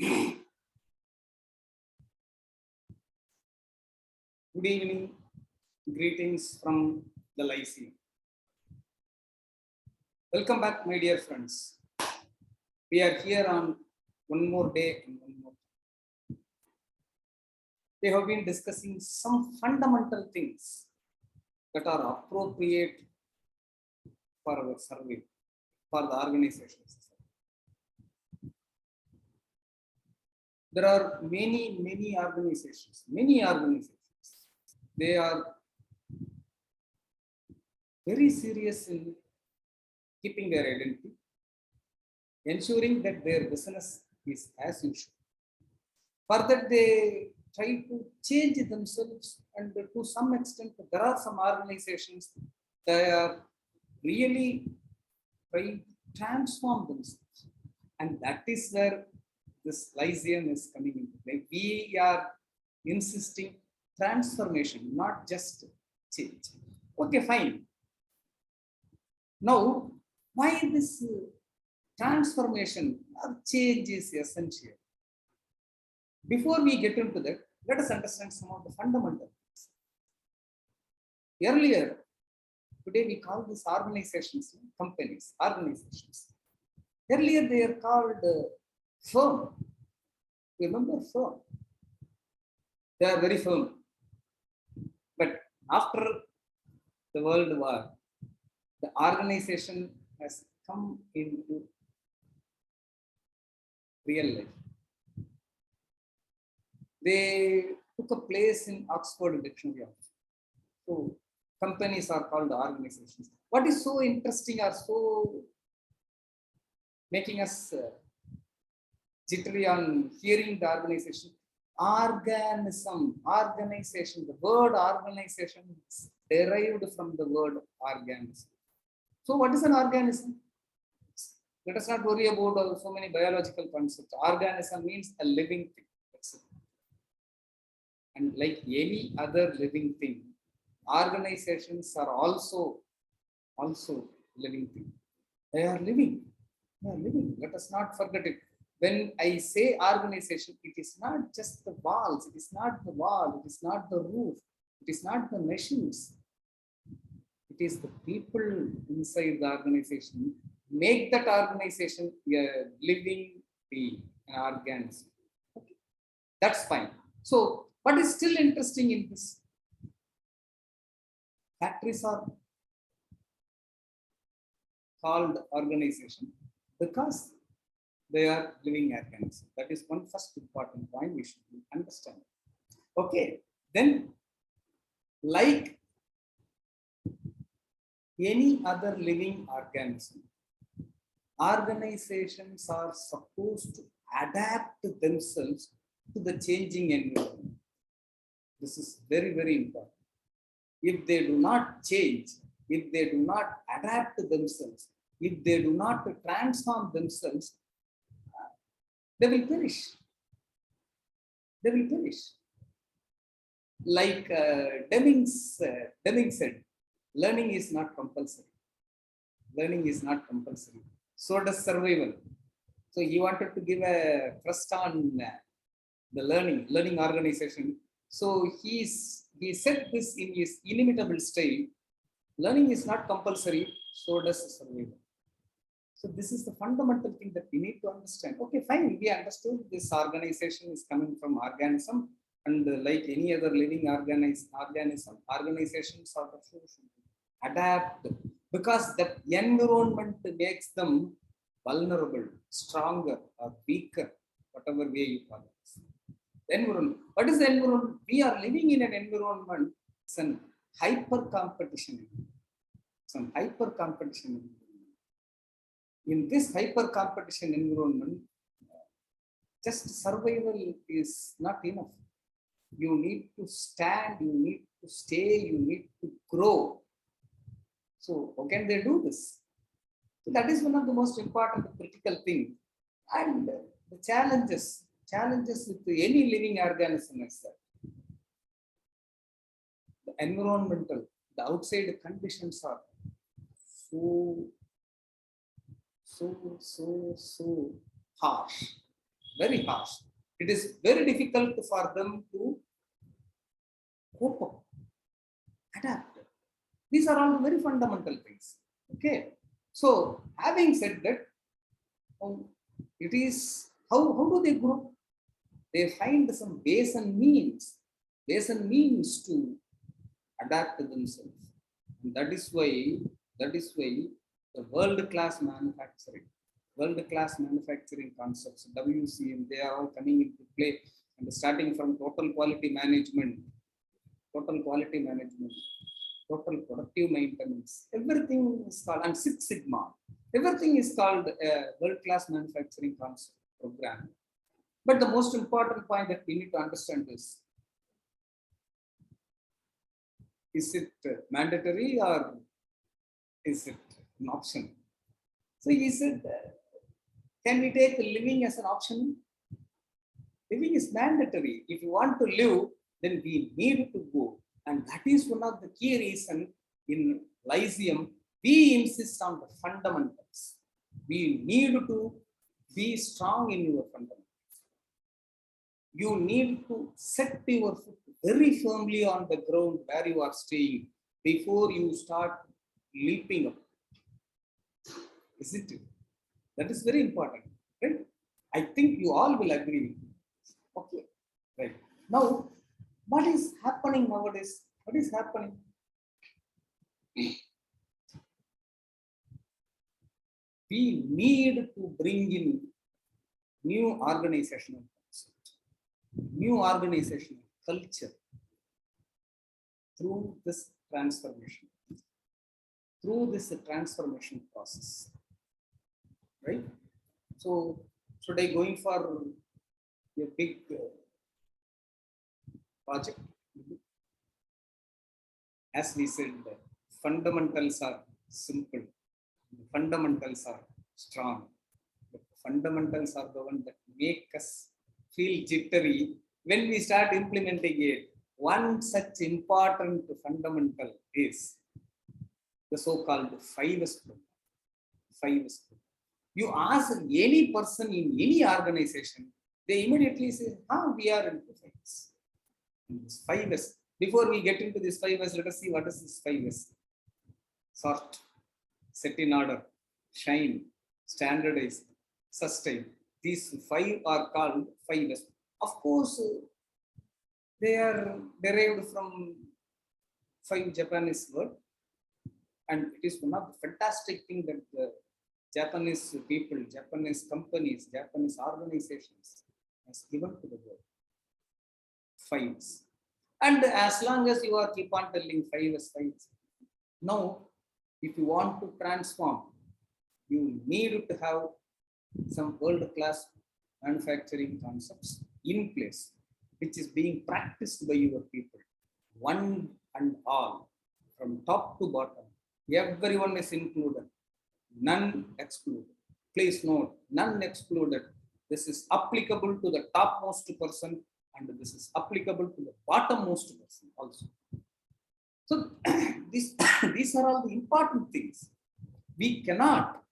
Good evening, greetings from the Lyceum. Welcome back, my dear friends. We are here on one more day and one more time. We have been discussing some fundamental things that are appropriate for our survey, for the organizations. There are many organizations. They are very serious in keeping their identity, ensuring that their business is as usual. For that, they try to change themselves, and to some extent, there are some organizations that are really trying to transform themselves, and that is where this Lyceum is coming into play. We are insisting transformation, not just change. Okay, fine. Now, why this transformation or change is essential? Before we get into that, let us understand some of the fundamentals. Earlier, today we call these organizations companies, organizations. Earlier they are called firm. Remember firm? They are very firm. But after the World War, the organization has come into real life. They took a place in Oxford Dictionary. So companies are called organizations. What is so interesting or so making us jittery on hearing the organization? Organization. The word organization is derived from the word organism. So what is an organism? Let us not worry about so many biological concepts. Organism means a living thing. And like any other living thing, organizations are also living things. They are living. Let us not forget it. When I say organization, it is not just the walls, it is not the wall, it is not the roof, it is not the machines. It is the people inside the organization. Make that organization a living being, an organism. Okay. That's fine. So, what is still interesting in this? Factories are called organization because they are living organisms. That is one first important point we should understand. Okay, then like any other living organism, organizations are supposed to adapt themselves to the changing environment. This is very important. If they do not change, if they do not adapt themselves, if they do not transform themselves, they will perish. They will perish. Like Deming said, learning is not compulsory. Learning is not compulsory. So does survival. So he wanted to give a thrust on the learning organization. So he said this in his inimitable style. Learning is not compulsory. So does survival. So this is the fundamental thing that we need to understand. Okay, fine. We understood this organization is coming from organism, and like any other living organism, organizations are should adapt because that environment makes them vulnerable, stronger, or weaker, whatever way you call it. Environment. What is the environment? We are living in an environment. It's an hyper competition. Some hyper competition. In this hyper competition environment, just survival is not enough. You need to stand, you need to stay, you need to grow. So how can they do this? So that is one of the most important critical things. And the challenges with any living organism is that the environmental, the outside conditions are so harsh. very harsh. It is very difficult for them to cope up, adapt. These are all very fundamental things. Okay. So having said that, it is how do they grow? They find some ways and means to adapt themselves. And that is why the world class manufacturing concepts, WCM, they are all coming into play. And starting from total quality management, total productive maintenance, everything is called, and Six Sigma, everything is called a world class manufacturing concept program. But the most important point that we need to understand is it mandatory or is it an option? So he said, can we take living as an option? Living is mandatory. If you want to live, then we need to go. And that is one of the key reasons in Lyceum, we insist on the fundamentals. We need to be strong in your fundamentals. You need to set your foot very firmly on the ground where you are staying before you start leaping up. Isn't it? That is very important, right? I think you all will agree with me. Okay, right. Now, what is happening nowadays? What is happening? We need to bring in new organizational concept, new organizational culture through this transformation process, right? So today going for a big project, as we said, the fundamentals are simple, the fundamentals are strong, the fundamentals are the one that make us feel jittery when we start implementing it. One such important fundamental is the so-called 5S program. 5S program. You ask any person in any organization, they immediately say, we are into 5S. This 5S. Before we get into this 5S, let us see what is this 5S. Sort, set in order, shine, standardize, sustain. These 5 are called 5S. Of course, they are derived from 5 Japanese words. And it is one of the fantastic things that the Japanese people, Japanese companies, Japanese organizations has given to the world. 5s. And as long as you are keep on telling 5s, 5s. Now, if you want to transform, you need to have some world-class manufacturing concepts in place, which is being practiced by your people, one and all, from top to bottom. Everyone is included, none excluded. Please note, none excluded. This is applicable to the topmost person, and this is applicable to the bottommost person also. So these are all the important things. We cannot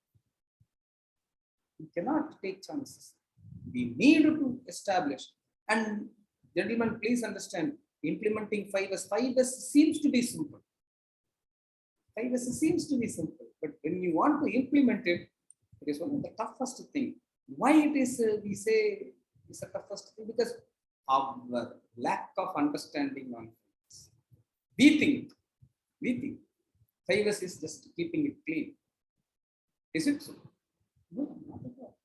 take chances. We need to establish. And gentlemen, please understand, implementing 5S seems to be simple. 5S seems to be simple, but when you want to implement it, it is one of the toughest thing. Why it is, we say it's the toughest thing? Because of the lack of understanding on 5S. We think 5S is just keeping it clean. Is it so? No, not at all.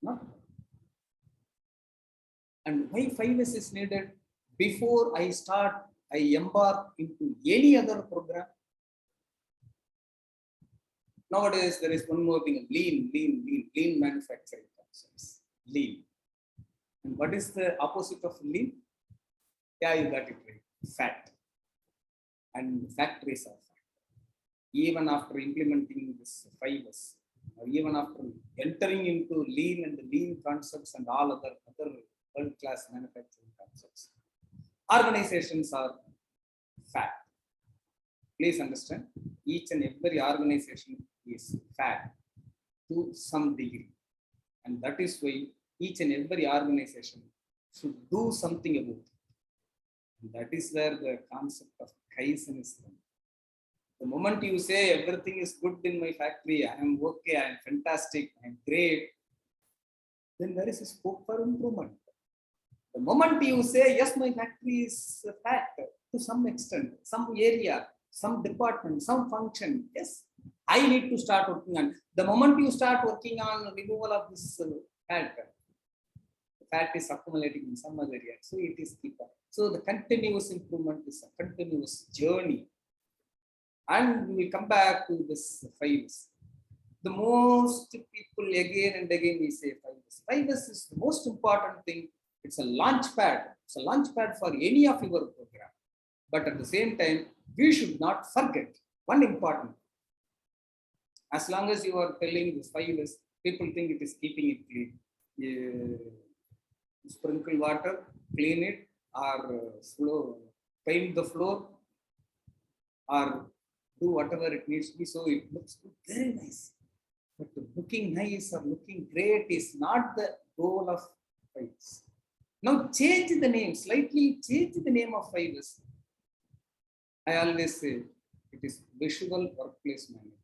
Not at all. And why 5S is needed? Before I embark into any other program. Nowadays, there is one more thing, lean manufacturing concepts. Lean. And what is the opposite of lean? Yeah, you got it right. Fat. And factories are fat. Even after implementing this 5S, or even after entering into lean and lean concepts and all other world-class manufacturing concepts, organizations are fat. Please understand, each and every organization is fat to some degree. And that is why each and every organization should do something about it. And that is where the concept of Kaizen is from. The moment you say everything is good in my factory, I am okay, I am fantastic, I am great, then there is a scope for improvement. The moment you say, yes, my factory is fat to some extent, some area, some department, some function, yes, I need to start working on. The moment you start working on removal of this fat is accumulating in some other area, so it is keep up. So the continuous improvement is a continuous journey. And we will come back to this 5S. The most people again and again we say 5S. 5S is the most important thing. It's a launch pad. It's a launch pad for any of your program. But at the same time, we should not forget one important. As long as you are telling this 5S, people think it is keeping it clean. Sprinkle water, clean it, or paint the floor, or do whatever it needs to be, so it looks very nice. But looking nice or looking great is not the goal of 5S. Now change the name, slightly change the name of 5S. I always say it is visual workplace management.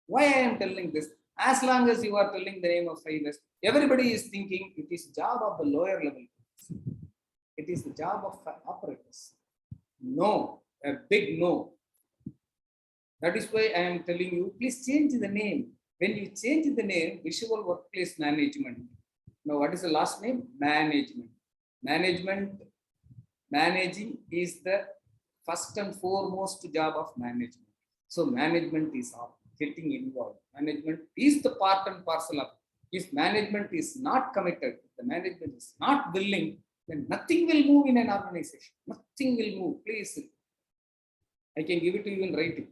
Why I am telling this? As long as you are telling the name of 5S, everybody is thinking it is job of the lower level. It is the job of operators. No, a big no. That is why I am telling you, please change the name. When you change the name, visual workplace management. Now, what is the last name? Management. Managing is the first and foremost job of management. So management is getting involved. Management is the part and parcel of. If management is not committed, the management is not willing, then nothing will move in an organization. Nothing will move. Please, I can give it to you in writing.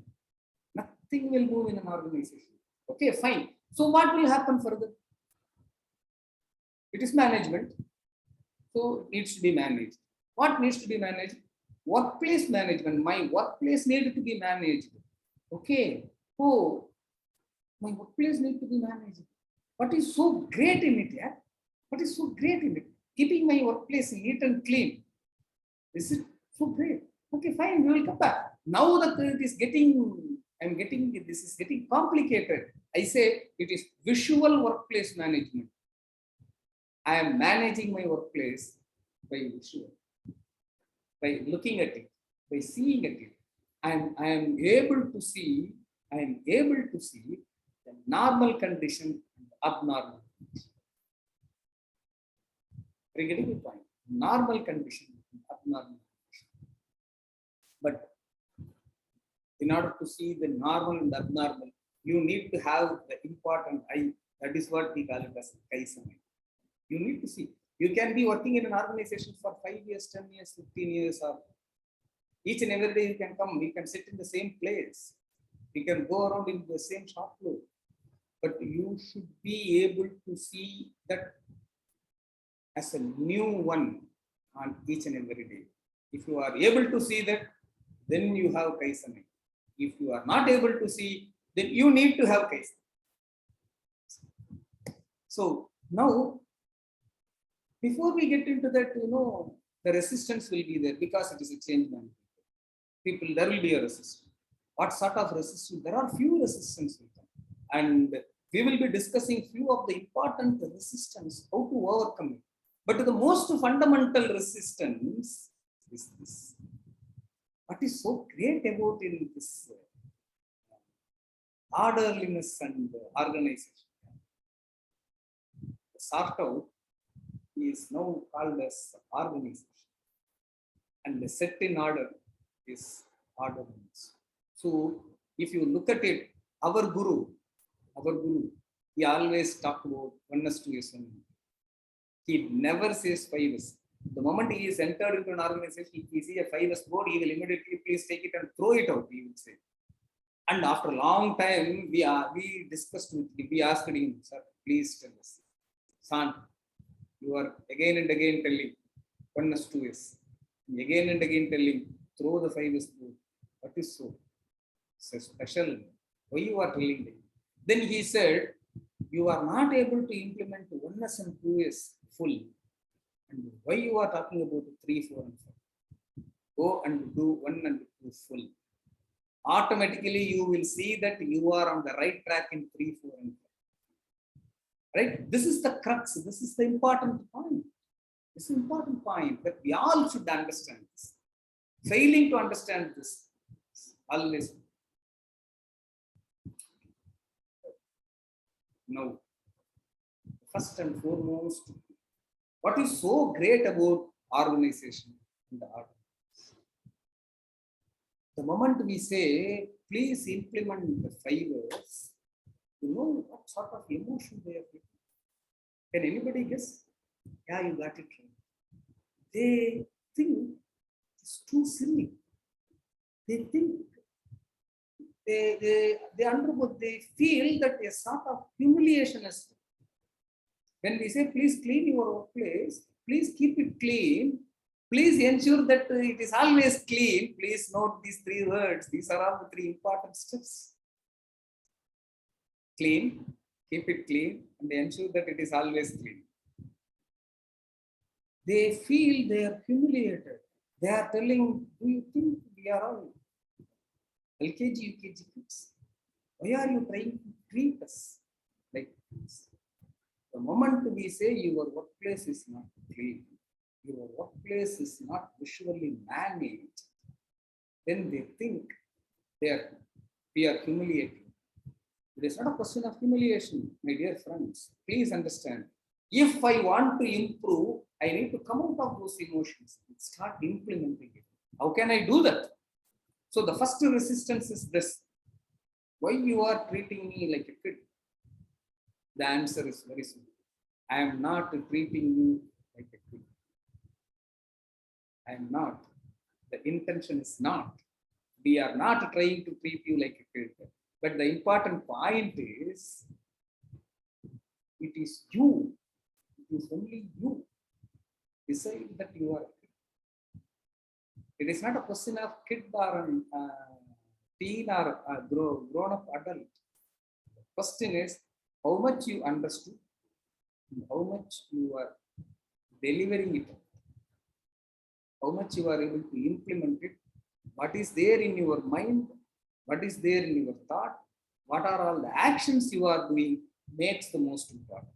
Nothing will move in an organization. Okay, fine. So what will happen further? It is management. So it needs to be managed. What needs to be managed? Workplace management. My workplace needed to be managed. Okay. Oh, my workplace needs to be managed. What is so great in it? Yeah? What is so great in it? Keeping my workplace neat and clean. Is it so great? Okay, fine. We will come back. Now that it is getting, this is getting complicated. I say it is visual workplace management. I am managing my workplace by visual, by looking at it, by seeing at it. I am able to see the normal condition and abnormal condition. Are you getting the point? Normal condition and abnormal condition. But in order to see the normal and abnormal, you need to have the important eye. That is what we call it as Kaizen. You need to see. You can be working in an organization for 5 years, 10 years, 15 years, or each and every day you can come. You can sit in the same place. You can go around in the same shop floor. But you should be able to see that as a new one on each and every day. If you are able to see that, then you have Kaizen. If you are not able to see, then you need to have Kaizen. So now, before we get into that, the resistance will be there because it is a change management. People, there will be a resistance. What sort of resistance? There are few resistance with them. And we will be discussing few of the important resistance, how to overcome it. But the most fundamental resistance is this. What is so great about in this orderliness and organization? The sort out is now called as organization. And the set in order is orderliness. So if you look at it, our guru, he always talked about 1S, 2S. He never says 5S. The moment he is entered into an organization, if he sees a 5S board, he will immediately please take it and throw it out, he will say. And after a long time, we discussed with him, we asked him, sir, please tell us. Son, you are again and again telling 1S, 2S. Again and again telling, throw the 5S board. What is so? It's a special. Why you are telling me? Then he said, you are not able to implement 1s and 2s full. And why you are talking about 3, 4, and 5? Go and do 1 and 2 full. Automatically, you will see that you are on the right track in 3, 4, and 5. Right? This is the crux. This is the important point. This is important point that we all should understand this. Failing to understand this always. Now, first and foremost, what is so great about organization and the art? The moment we say, please implement the 5 Rs, you know what sort of emotion they are feeling. Can anybody guess? Yeah, you got it right. They think it's too silly. They think they feel that a sort of humiliation is. When we say, please clean your workplace, please keep it clean, please ensure that it is always clean. Please note these 3 words. These are all the 3 important steps. Clean, keep it clean, and ensure that it is always clean. They feel they are humiliated. They are telling, do you think we are all LKG, UKG kids? Why are you trying to treat us like this? The moment we say your workplace is not clean, your workplace is not visually managed, then they think we are humiliating. It is not a question of humiliation, my dear friends. Please understand. If I want to improve, I need to come out of those emotions and start implementing it. How can I do that? So the first resistance is this. Why you are treating me like a kid? The answer is very simple. I am not treating you like a kid. I am not. The intention is not. We are not trying to treat you like a kid. But the important point is, it is you. It is only you. Decide that you are a kid. It is not a question of kid or teen or grown-up adult. The question is how much you understood and how much you are delivering it, how much you are able to implement it, what is there in your mind, what is there in your thought, what are all the actions you are doing makes the most important.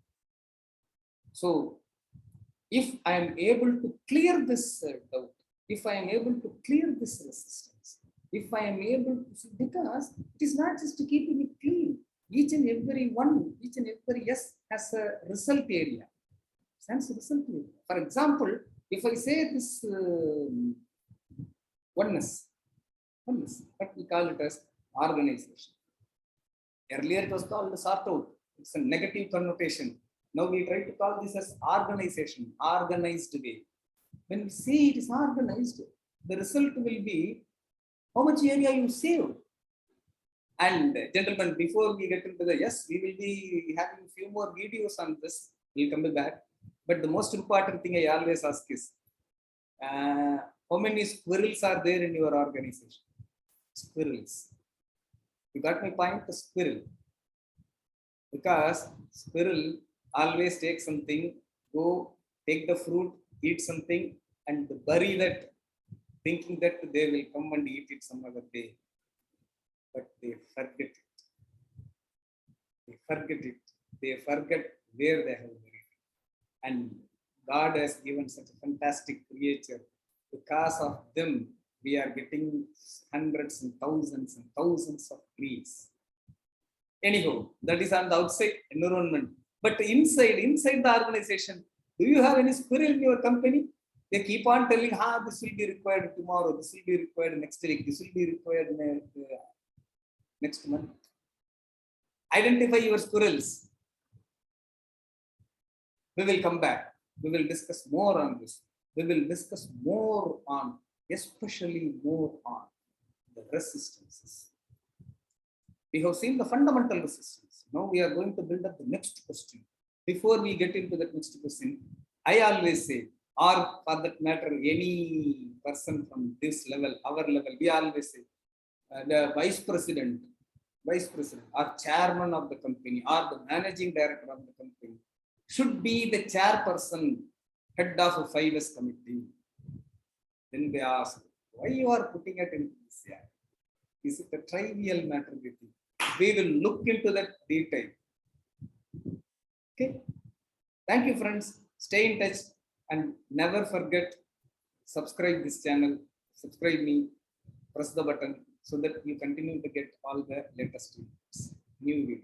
So if I am able to clear this doubt, if I am able to clear this resistance, if I am able to, because it is not just keeping it clean. Each and every one, each and every yes has a result area. Sense result area. For example, if I say this oneness, but we call it as organization. Earlier it was called sort out. It's a negative connotation. Now we try to call this as organization, organized way. When we say it is organized, the result will be how much area you saved. And gentlemen, before we get into the yes, we will be having a few more videos on this. We'll come back. But the most important thing I always ask is, how many squirrels are there in your organization? Squirrels. You got my point? The squirrel. Because squirrel always take something, go take the fruit, eat something, and bury that, thinking that they will come and eat it some other day. But they forget it. They forget it. They forget where they have buried it. And God has given such a fantastic creature. Because of them, we are getting hundreds and thousands of trees. Anyhow, that is on the outside environment. But inside the organization, do you have any squirrel in your company? They keep on telling, this will be required tomorrow, this will be required next week, this will be required next month. Identify your squirrels. We will come back. We will discuss more on this. We will discuss more on, especially more on the resistances. We have seen the fundamental resistance. Now we are going to build up the next question. Before we get into that next question, I always say, or for that matter, any person from this level, our level, we always say, the vice president vice president or chairman of the company or the managing director of the company should be the chairperson, head of a 5S committee. Then they ask, why you are putting it in this? Yeah. Is it a trivial matter? We will look into that detail. Okay. Thank you, friends. Stay in touch and never forget, subscribe this channel, subscribe me, press the button so that you continue to get all the latest new videos.